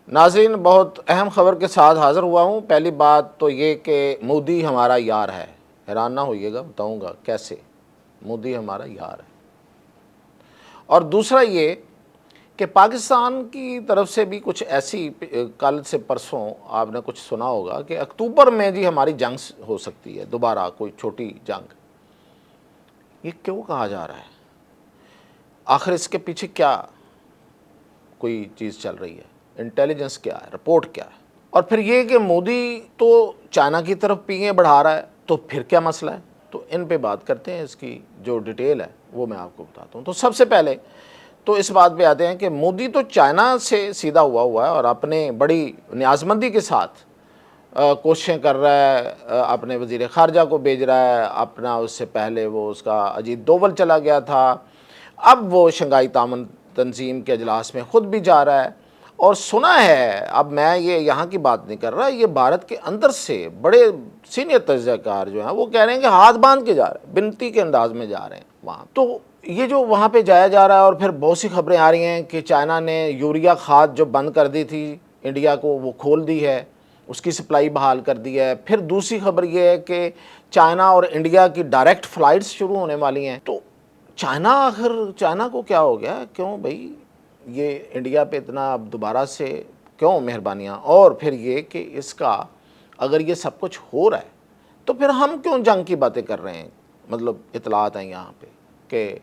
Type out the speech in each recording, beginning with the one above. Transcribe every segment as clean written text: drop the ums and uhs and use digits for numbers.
ناظرین، بہت اہم خبر کے ساتھ حاضر ہوا ہوں۔ پہلی بات تو یہ کہ مودی ہمارا یار ہے، حیران نہ ہوئیے گا، بتاؤں گا کیسے۔ مودی ہمارا یار ہے۔ اور دوسرا یہ کہ پاکستان کی طرف سے بھی کچھ ایسی، کل سے پرسوں آپ نے کچھ سنا ہوگا کہ اکتوبر میں جی ہماری جنگ ہو سکتی ہے، دوبارہ کوئی چھوٹی جنگ۔ یہ کیوں کہا جا رہا ہے؟ آخر اس کے پیچھے کیا کوئی چیز چل رہی ہے؟ انٹیلیجنس کیا ہے؟ رپورٹ کیا ہے؟ اور پھر یہ کہ مودی تو چائنا کی طرف پینگیں بڑھا رہا ہے، تو پھر کیا مسئلہ ہے؟ تو ان پہ بات کرتے ہیں، اس کی جو ڈیٹیل ہے وہ میں آپ کو بتاتا ہوں۔ تو سب سے پہلے تو اس بات پہ آتے ہیں کہ مودی تو چائنا سے سیدھا ہوا ہے اور اپنے بڑی نیازمندی کے ساتھ کوششیں کر رہا ہے، اپنے وزیر خارجہ کو بھیج رہا ہے اپنا۔ اس سے پہلے وہ اس کا اجیت دوول چلا گیا تھا، اب وہ شنگھائی تعاون تنظیم کے اجلاس میں خود بھی جا رہا ہے۔ اور سنا ہے، اب میں یہ یہاں کی بات نہیں کر رہا، یہ بھارت کے اندر سے بڑے سینئر تجزیہ کار جو ہیں وہ کہہ رہے ہیں کہ ہاتھ باندھ کے جا رہے ہیں، بنتی کے انداز میں جا رہے ہیں وہاں۔ تو یہ جو وہاں پہ جایا جا رہا ہے، اور پھر بہت سی خبریں آ رہی ہیں کہ چائنا نے یوریا کھاد جو بند کر دی تھی انڈیا کو، وہ کھول دی ہے، اس کی سپلائی بحال کر دی ہے۔ پھر دوسری خبر یہ ہے کہ چائنا اور انڈیا کی ڈائریکٹ فلائٹس شروع ہونے والی ہیں۔ تو آخر چائنا کو کیا ہو گیا؟ کیوں بھائی یہ انڈیا پہ اتنا اب دوبارہ سے کیوں مہربانیاں؟ اور پھر یہ کہ اس کا اگر یہ سب کچھ ہو رہا ہے تو پھر ہم کیوں جنگ کی باتیں کر رہے ہیں؟ مطلب اطلاعات ہیں یہاں پہ کہ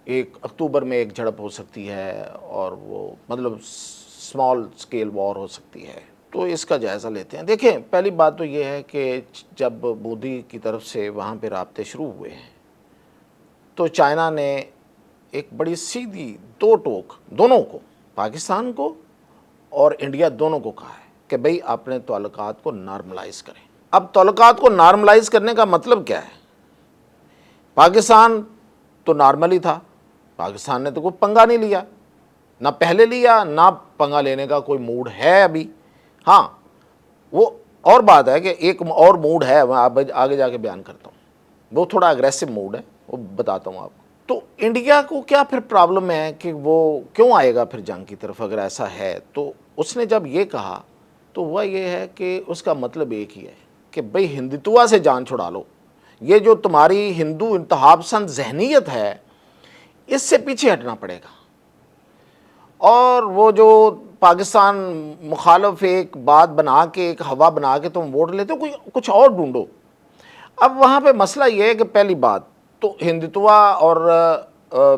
1 اکتوبر میں ایک جھڑپ ہو سکتی ہے، اور وہ مطلب اسمال اسکیل وار ہو سکتی ہے۔ تو اس کا جائزہ لیتے ہیں۔ دیکھیں، پہلی بات تو یہ ہے کہ جب مودی کی طرف سے وہاں پہ رابطے شروع ہوئے ہیں تو چائنا نے ایک بڑی سیدھی دو ٹوک دونوں کو، پاکستان کو اور انڈیا دونوں کو کہا ہے کہ بھئی اپنے تعلقات کو نارملائز کریں۔ اب تعلقات کو نارملائز کرنے کا مطلب کیا ہے؟ پاکستان تو نارمل ہی تھا، پاکستان نے تو کوئی پنگا نہیں لیا، نہ پہلے لیا، نہ پنگا لینے کا کوئی موڈ ہے ابھی۔ ہاں، وہ اور بات ہے کہ ایک اور موڈ ہے، میں آگے جا کے بیان کرتا ہوں، وہ تھوڑا اگریسو موڈ ہے، وہ بتاتا ہوں آپ کو۔ تو انڈیا کو کیا پھر پرابلم ہے کہ وہ کیوں آئے گا پھر جنگ کی طرف اگر ایسا ہے؟ تو اس نے جب یہ کہا تو وہ یہ ہے کہ اس کا مطلب ایک ہی ہے کہ بھئی ہندوتوا سے جان چھڑا لو، یہ جو تمہاری ہندو انتہا پسند ذہنیت ہے اس سے پیچھے ہٹنا پڑے گا، اور وہ جو پاکستان مخالف ایک بات بنا کے، ایک ہوا بنا کے تم ووٹ لیتے ہو، کچھ اور ڈھونڈو۔ اب وہاں پہ مسئلہ یہ ہے کہ پہلی بات تو ہندوتوا اور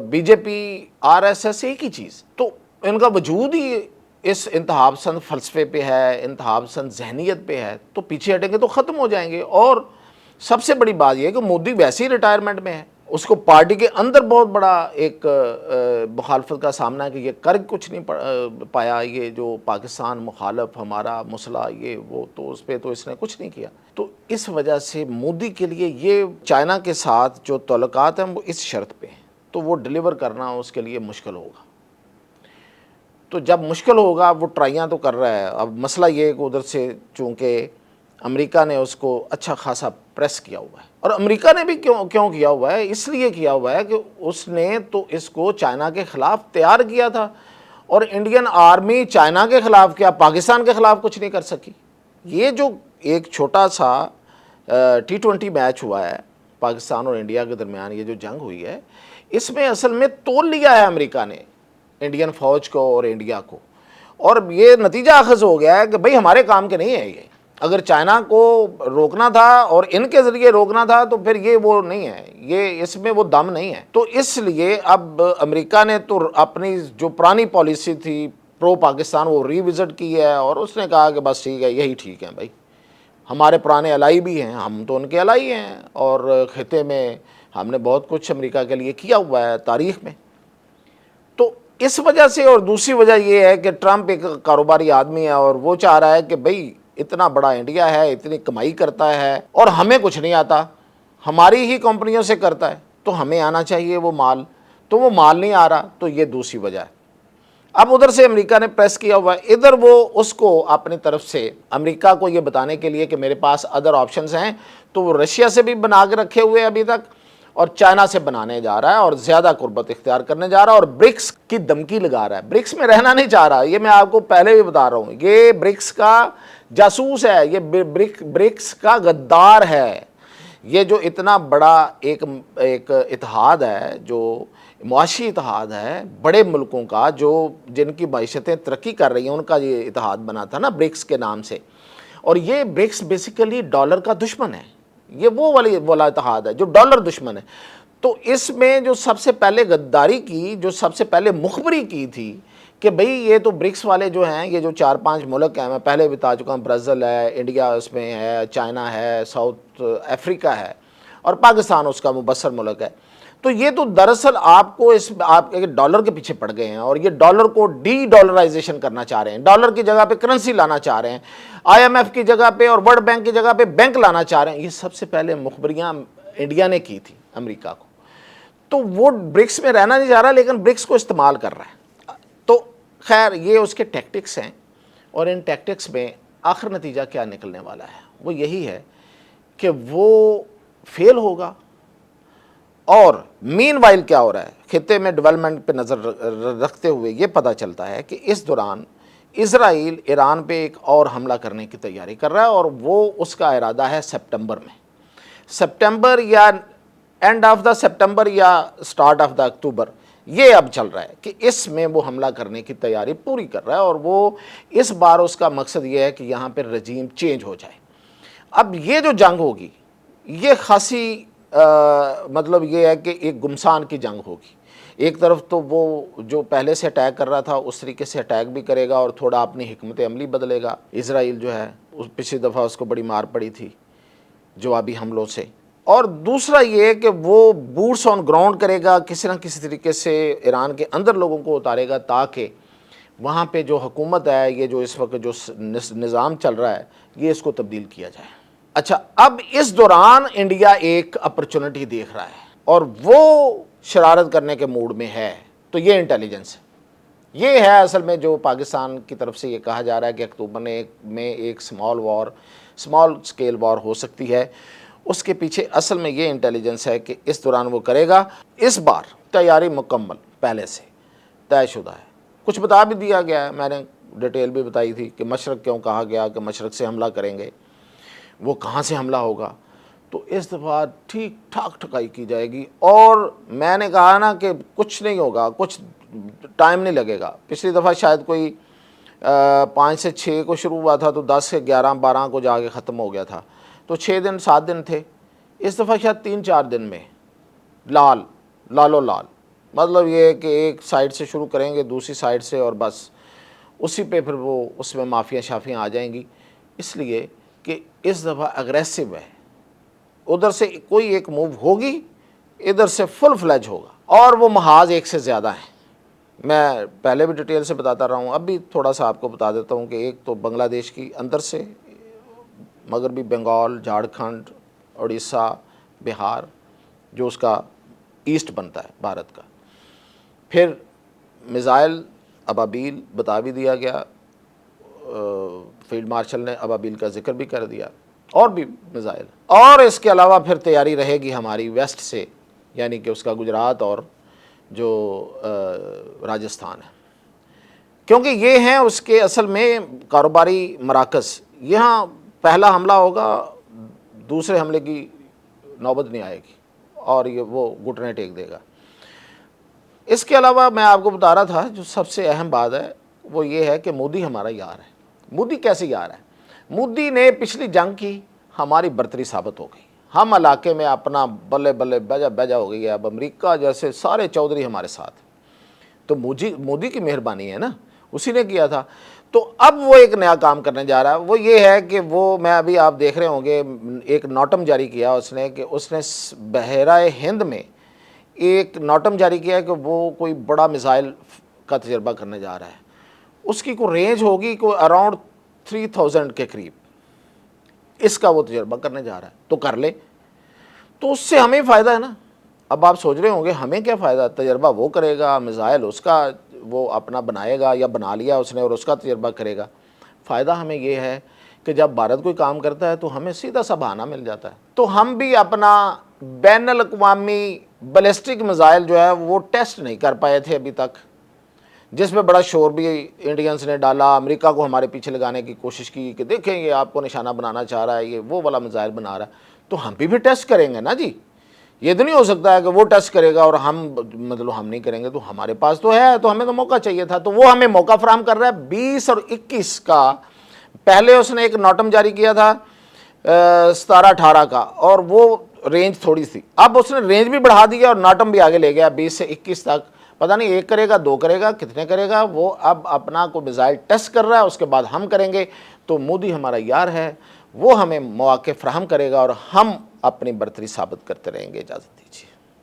B J P R S S ایک ہی چیز، تو ان کا وجود ہی اس انتہا پسند فلسفے پہ ہے، انتہا پسند ذہنیت پہ ہے، تو پیچھے ہٹیں گے تو ختم ہو جائیں گے۔ اور سب سے بڑی بات یہ ہے کہ مودی ویسے ہی ریٹائرمنٹ میں ہے، اس کو پارٹی کے اندر بہت بڑا ایک مخالفت کا سامنا ہے کہ یہ کر کچھ نہیں پایا، یہ جو پاکستان مخالف ہمارا مسئلہ یہ وہ، تو اس پہ تو اس نے کچھ نہیں کیا۔ تو اس وجہ سے مودی کے لیے یہ چائنا کے ساتھ جو تعلقات ہیں وہ اس شرط پہ ہیں، تو وہ ڈیلیور کرنا اس کے لیے مشکل ہوگا۔ تو جب مشکل ہوگا، وہ ٹرائیاں تو کر رہا ہے۔ اب مسئلہ یہ ہے کہ ادھر سے چونکہ امریکہ نے اس کو اچھا خاصا پریس کیا ہوا ہے، اور امریکہ نے بھی کیوں کیا ہوا ہے؟ اس لیے کیا ہوا ہے کہ اس نے تو اس کو چائنا کے خلاف تیار کیا تھا، اور انڈین آرمی چائنا کے خلاف کیا، پاکستان کے خلاف کچھ نہیں کر سکی۔ یہ جو ایک چھوٹا سا T20 میچ ہوا ہے پاکستان اور انڈیا کے درمیان، یہ جو جنگ ہوئی ہے، اس میں اصل میں تول لیا ہے امریکہ نے انڈین فوج کو اور انڈیا کو، اور یہ نتیجہ اخذ ہو گیا ہے کہ بھئی ہمارے کام کے نہیں ہے یہ۔ اگر چائنا کو روکنا تھا اور ان کے ذریعے روکنا تھا تو پھر یہ وہ نہیں ہے، یہ اس میں وہ دم نہیں ہے۔ تو اس لیے اب امریکہ نے تو اپنی جو پرانی پالیسی تھی پرو پاکستان وہ ری وزٹ کی ہے، اور اس نے کہا کہ بس ٹھیک ہے، یہی ٹھیک ہے بھائی، ہمارے پرانے الائی بھی ہیں، ہم تو ان کے الائی ہیں، اور خطے میں ہم نے بہت کچھ امریکہ کے لیے کیا ہوا ہے تاریخ میں۔ تو اس وجہ سے، اور دوسری وجہ یہ ہے کہ ٹرمپ ایک کاروباری آدمی ہے، اور وہ چاہ رہا ہے کہ بھئی اتنا بڑا انڈیا ہے، اتنی کمائی کرتا ہے، اور ہمیں کچھ نہیں آتا، ہماری ہی کمپنیوں سے کرتا ہے، تو ہمیں آنا چاہیے وہ مال، تو وہ مال نہیں آ رہا، تو یہ دوسری وجہ ہے۔ اب ادھر سے امریکہ نے پریس کیا ہوا ہے، ادھر وہ اس کو اپنی طرف سے امریکہ کو یہ بتانے کے لیے کہ میرے پاس ادر آپشنز ہیں، تو وہ رشیا سے بھی بنا کے رکھے ہوئے ابھی تک، اور چائنا سے بنانے جا رہا ہے اور زیادہ قربت اختیار کرنے جا رہا ہے اور برکس کی دھمکی لگا رہا ہے. برکس میں رہنا نہیں چاہ رہا. یہ میں آپ کو پہلے بھی بتا رہا ہوں, یہ برکس کا جاسوس ہے, یہ برکس کا غدار ہے. یہ جو اتنا بڑا ایک اتحاد ہے, جو معاشی اتحاد ہے بڑے ملکوں کا, جو جن کی معیشتیں ترقی کر رہی ہیں, ان کا یہ اتحاد بنا تھا نا برکس کے نام سے. اور یہ برکس بیسیکلی ڈالر کا دشمن ہے. یہ وہ والا اتحاد ہے جو ڈالر دشمن ہے. تو اس میں جو سب سے پہلے غداری کی, جو سب سے پہلے مخبری کی تھی کہ بھئی یہ تو برکس والے جو ہیں, یہ جو 4-5 ملک ہیں, میں پہلے بتا چکا ہوں, برازیل ہے, انڈیا اس میں ہے, چائنا ہے, ساؤتھ افریقہ ہے, اور پاکستان اس کا مبصر ملک ہے. تو یہ تو دراصل آپ کو آپ ڈالر کے پیچھے پڑ گئے ہیں, اور یہ ڈالر کو ڈی ڈالرائزیشن کرنا چاہ رہے ہیں. ڈالر کی جگہ پہ کرنسی لانا چاہ رہے ہیں, IMF کی جگہ پہ اور ورلڈ بینک کی جگہ پہ بینک لانا چاہ رہے ہیں. یہ سب سے پہلے مخبریاں انڈیا نے کی تھی امریکہ کو. تو وہ برکس میں رہنا نہیں چاہ رہا, لیکن برکس کو استعمال کر رہا ہے. تو خیر یہ اس کے ٹیکٹکس ہیں, اور ان ٹیکٹکس میں آخر نتیجہ کیا نکلنے والا ہے وہ یہی ہے کہ وہ فیل ہوگا. اور مین وائل کیا ہو رہا ہے خطے میں ڈیولپمنٹ پہ نظر رکھتے ہوئے یہ پتہ چلتا ہے کہ اس دوران اسرائیل ایران پہ ایک اور حملہ کرنے کی تیاری کر رہا ہے, اور وہ اس کا ارادہ ہے سپٹمبر میں, سپٹمبر یا اینڈ آف دا سپٹمبر یا سٹارٹ آف دا اکتوبر. یہ اب چل رہا ہے کہ اس میں وہ حملہ کرنے کی تیاری پوری کر رہا ہے, اور وہ اس بار اس کا مقصد یہ ہے کہ یہاں پہ رجیم چینج ہو جائے. اب یہ جو جنگ ہوگی یہ خاصی مطلب یہ ہے کہ ایک گمسان کی جنگ ہوگی. ایک طرف تو وہ جو پہلے سے اٹیک کر رہا تھا اس طریقے سے اٹیک بھی کرے گا, اور تھوڑا اپنی حکمت عملی بدلے گا. اسرائیل جو ہے پچھلی دفعہ اس کو بڑی مار پڑی تھی جوابی حملوں سے. اور دوسرا یہ کہ وہ بوٹس آن گراؤنڈ کرے گا, کسی نہ کسی طریقے سے ایران کے اندر لوگوں کو اتارے گا, تاکہ وہاں پہ جو حکومت ہے, یہ جو اس وقت جو نظام چل رہا ہے, یہ اس کو تبدیل کیا جائے. اچھا, اب اس دوران انڈیا ایک اپرچونٹی دیکھ رہا ہے اور وہ شرارت کرنے کے موڈ میں ہے. تو یہ انٹیلیجنس ہے, یہ ہے اصل میں جو پاکستان کی طرف سے یہ کہا جا رہا ہے کہ اکتوبر میں ایک اسمال اسکیل وار ہو سکتی ہے. اس کے پیچھے اصل میں یہ انٹیلیجنس ہے کہ اس دوران وہ کرے گا. اس بار تیاری مکمل پہلے سے طے شدہ ہے. کچھ بتا بھی دیا گیا ہے, میں نے ڈیٹیل بھی بتائی تھی کہ مشرق کیوں کہا گیا کہ مشرق سے حملہ کریں گے, وہ کہاں سے حملہ ہوگا. تو اس دفعہ ٹھیک ٹھاک ٹھکائی کی جائے گی. اور میں نے کہا نا کہ کچھ نہیں ہوگا, کچھ ٹائم نہیں لگے گا. پچھلی دفعہ شاید کوئی 5 سے 6 کو شروع ہوا تھا, تو 10 سے 11-12 کو جا کے ختم ہو گیا تھا, تو 6 دن 7 دن تھے. اس دفعہ شاید 3-4 دن میں لالو لال. مطلب یہ کہ ایک سائڈ سے شروع کریں گے, دوسری سائڈ سے, اور بس اسی پہ پھر وہ اس میں مافیاں شافیاں آ جائیں گی. اس لیے کہ اس دفعہ اگریسو ہے, ادھر سے کوئی ایک موو ہوگی, ادھر سے فل فلیج ہوگا, اور وہ محاذ ایک سے زیادہ ہیں. میں پہلے بھی ڈیٹیل سے بتاتا رہا ہوں, اب بھی تھوڑا سا آپ کو بتا دیتا ہوں کہ ایک تو بنگلہ دیش کی اندر سے, مغربی بنگال, جھارکھنڈ, اڑیسہ, بہار, جو اس کا ایسٹ بنتا ہے بھارت کا. پھر میزائل ابابیل بتا بھی دیا گیا, فیلڈ مارشل نے ابابیل کا ذکر بھی کر دیا, اور بھی میزائل. اور اس کے علاوہ پھر تیاری رہے گی ہماری ویسٹ سے, یعنی کہ اس کا گجرات اور جو راجستھان ہے, کیونکہ یہ ہیں اس کے اصل میں کاروباری مراکز. یہاں پہلا حملہ ہوگا, دوسرے حملے کی نوبت نہیں آئے گی, اور یہ وہ گھٹنے ٹیک دے گا. اس کے علاوہ میں آپ کو بتا رہا تھا جو سب سے اہم بات ہے وہ یہ ہے کہ مودی ہمارا یار ہے. مودی کیسے یار ہے؟ مودی نے پچھلی جنگ کی ہماری برتری ثابت ہو گئی. ہم علاقے میں اپنا بلے بلے بیجا ہو گئی ہے. اب امریکہ جیسے سارے چودھری ہمارے ساتھ, تو مودی کی مہربانی ہے نا, اسی نے کیا تھا. تو اب وہ ایک نیا کام کرنے جا رہا ہے, وہ یہ ہے کہ وہ, میں ابھی آپ دیکھ رہے ہوں گے, ایک نوٹم جاری کیا اس نے کہ اس نے بحیرہ ہند میں ایک نوٹم جاری کیا ہے کہ وہ کوئی بڑا میزائل کا تجربہ کرنے جا رہا ہے. اس کی کوئی رینج ہوگی کوئی اراؤنڈ 3000 کے قریب, اس کا وہ تجربہ کرنے جا رہا ہے. تو کر لے, تو اس سے ہمیں فائدہ ہے نا. اب آپ سوچ رہے ہوں گے ہمیں کیا فائدہ, تجربہ وہ کرے گا, میزائل اس کا وہ اپنا بنائے گا یا بنا لیا اس نے اور اس کا تجربہ کرے گا. فائدہ ہمیں یہ ہے کہ جب بھارت کوئی کام کرتا ہے تو ہمیں سیدھا سا بہانہ مل جاتا ہے. تو ہم بھی اپنا بین الاقوامی بیلسٹک میزائل جو ہے وہ ٹیسٹ نہیں کر پائے تھے ابھی تک، جس میں بڑا شور بھی انڈینز نے ڈالا، امریکہ کو ہمارے پیچھے لگانے کی کوشش کی کہ دیکھیں یہ آپ کو نشانہ بنانا چاہ رہا ہے، یہ وہ والا میزائل بنا رہا ہے، تو ہم بھی ٹیسٹ کریں گے نا جی۔ یہ تو نہیں ہو سکتا ہے کہ وہ ٹیسٹ کرے گا اور ہم نہیں کریں گے، تو ہمارے پاس تو ہے، تو ہمیں تو موقع چاہیے تھا، تو وہ ہمیں موقع فراہم کر رہا ہے۔ 20 اور 21 کا پہلے اس نے ایک نوٹم جاری کیا تھا 17-18 کا، اور وہ رینج تھوڑی سی، اب اس نے رینج بھی بڑھا دیا اور ناٹم بھی آگے لے گیا 20 سے 21 تک، پتہ نہیں 1 کرے گا 2 کرے گا کتنے کرے گا، وہ اب اپنا کو میزائل ٹیسٹ کر رہا ہے، اس کے بعد ہم کریں گے۔ تو مودی ہمارا یار ہے، وہ ہمیں مواقع فراہم کرے گا اور ہم اپنی برتری ثابت کرتے رہیں گے۔ اجازت دیجیے۔